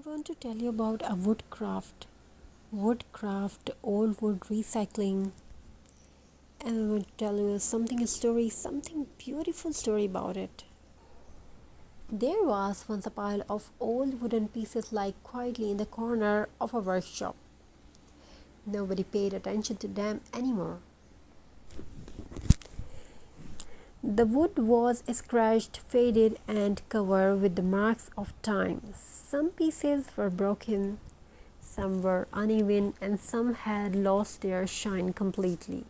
want to tell you about a woodcraft, old wood recycling, and I want to tell you something beautiful story about it. There was once a pile of old wooden pieces lying quietly in the corner of a workshop. Nobody paid attention to them anymore. The wood was scratched, faded, and covered with the marks of time. Some pieces were broken, some were uneven, and some had lost their shine completely.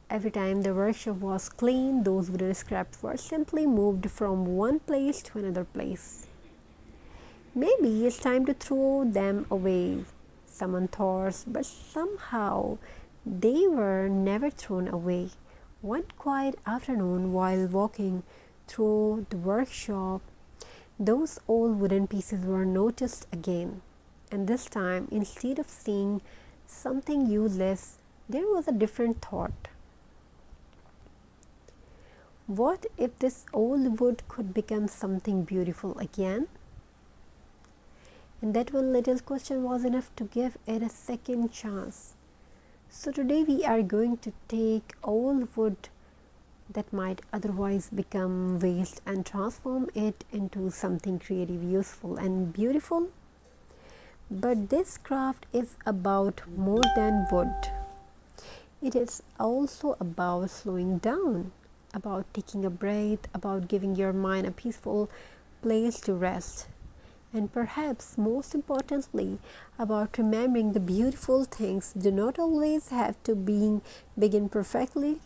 Every time the workshop was cleaned, those wooden scraps were simply moved from one place to another place. Maybe it's time to throw them away, someone thought, but somehow they were never thrown away. One quiet afternoon, while walking through the workshop, those old wooden pieces were noticed again. And this time, instead of seeing something useless, there was a different thought. What if this old wood could become something beautiful again? And that one little question was enough to give it a second chance. So today we are going to take old wood that might otherwise become waste and transform it into something creative, useful, and beautiful. But this craft is about more than wood. It is also about slowing down, about taking a breath, about giving your mind a peaceful place to rest, and perhaps most importantly, about remembering the beautiful things do not always have to begin perfectly.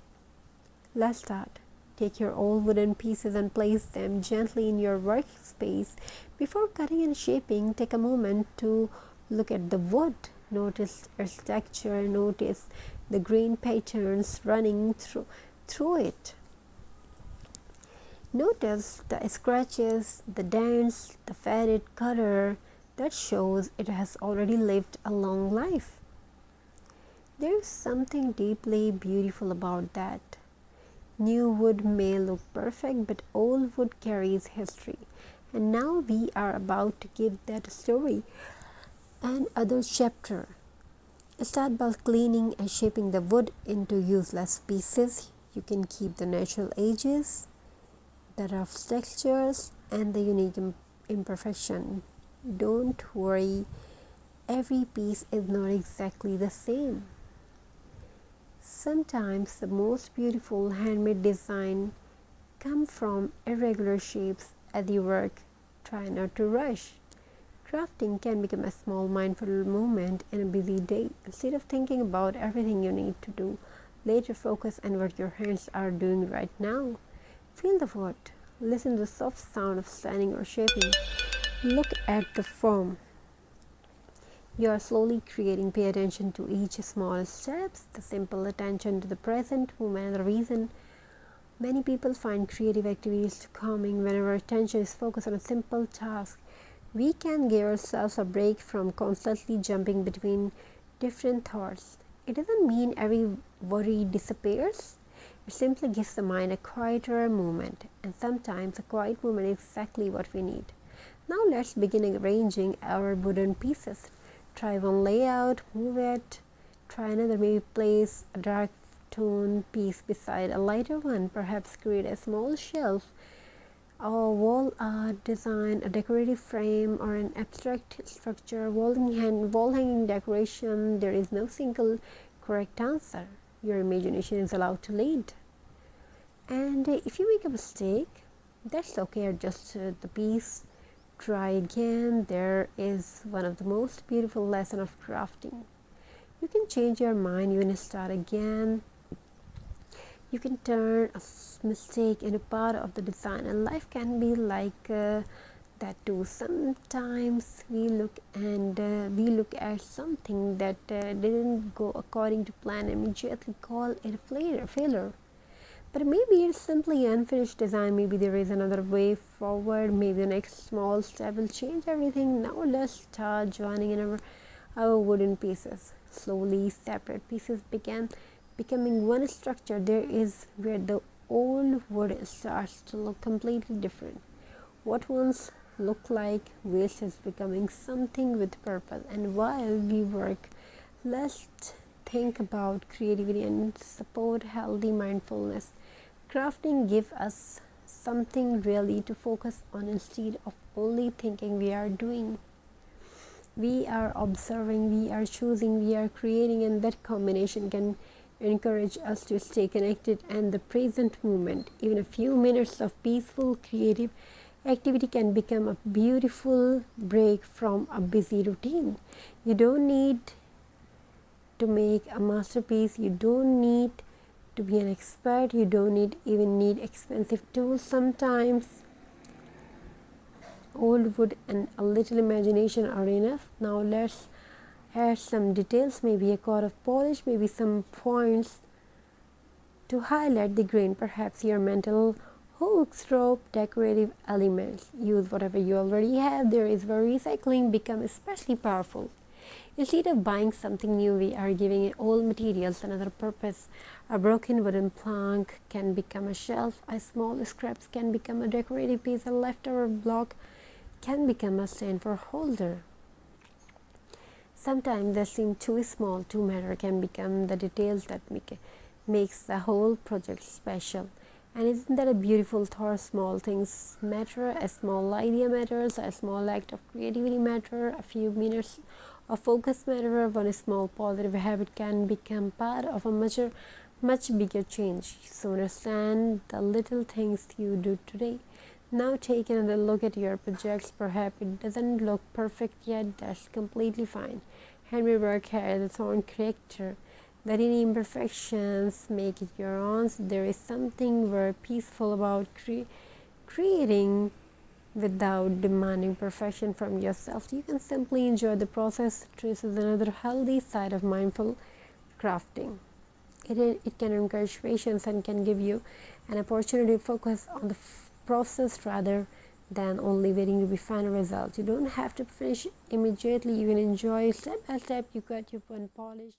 Let's start. Take your old wooden pieces and place them gently in your workspace. Before cutting and shaping, take a moment to look at the wood. Notice its texture, notice the grain patterns running through it. Notice the scratches, the dents, the faded color that shows it has already lived a long life. There is something deeply beautiful about that. New wood may look perfect, but old wood carries history. And now we are about to give that story another chapter. Start by cleaning and shaping the wood into useless pieces. You can keep the natural edges, the rough textures, and the unique imperfection. Don't worry, every piece is not exactly the same. Sometimes the most beautiful handmade design come from irregular shapes as you work. Try not to rush. Crafting can become a small mindful moment in a busy day. Instead of thinking about everything you need to do, let your focus on what your hands are doing right now. Feel the wood. Listen to the soft sound of standing or shaping. Look at the form you are slowly creating. Pay attention to each small steps, the simple attention to the present moment. The reason many people find creative activities calming whenever attention is focused on a simple task. We can give ourselves a break from constantly jumping between different thoughts. It doesn't mean every worry disappears. It simply gives the mind a quieter moment, and sometimes a quiet moment is exactly what we need. Now let's begin arranging our wooden pieces. Try one layout, move it, try another, maybe place a dark tone piece beside a lighter one, perhaps create a small shelf, a wall art design, a decorative frame, or an abstract structure, wall hanging decoration. There is no single correct answer. Your imagination is allowed to lead. And if you make a mistake, that's okay. Adjust the piece. Try again. There is one of the most beautiful lessons of crafting. You can change your mind, you can start again. You can turn a mistake into part of the design, and life can be like that too. Sometimes we look at something that didn't go according to plan and immediately call it a failure. But maybe it's simply unfinished design. Maybe there is another way forward. Maybe the next small step will change everything. Now let's start joining in our wooden pieces. Slowly, separate pieces began becoming one structure. There is where the old wood starts to look completely different. What once look like. Waste is becoming something with purpose. And while we work, let's think about creativity and support healthy mindfulness. Crafting gives us something really to focus on instead of only thinking we are doing. We are observing, we are choosing, we are creating, and that combination can encourage us to stay connected and the present moment. Even a few minutes of peaceful creative activity can become a beautiful break from a busy routine. You don't need to make a masterpiece, you don't need to be an expert, you don't even need expensive tools. Sometimes old wood and a little imagination are enough. Now let's add some details, maybe a coat of polish, maybe some points to highlight the grain, perhaps your mental hooks, rope, decorative elements. Use whatever you already have. There is where recycling becomes especially powerful. Instead of buying something new, we are giving old materials another purpose. A broken wooden plank can become a shelf, a small scraps can become a decorative piece, a leftover block can become a stand for holder. Sometimes they seem too small to matter can become the details that makes the whole project special. And isn't that a beautiful thought? Small things matter, a small idea matters, a small act of creativity matter, a few minutes of focus matter. One small positive habit can become part of a much bigger change. So understand the little things you do today. Now take another look at your projects. Perhaps it doesn't look perfect yet. That's completely fine. Handmade work has its own character. Let any imperfections make it your own. There is something very peaceful about creating without demanding perfection from yourself. You can simply enjoy the process. This is another healthy side of mindful crafting. It can encourage patience and can give you an opportunity to focus on the process rather than only waiting to be final results. You don't have to finish immediately. You can enjoy step by step. You got your one polish.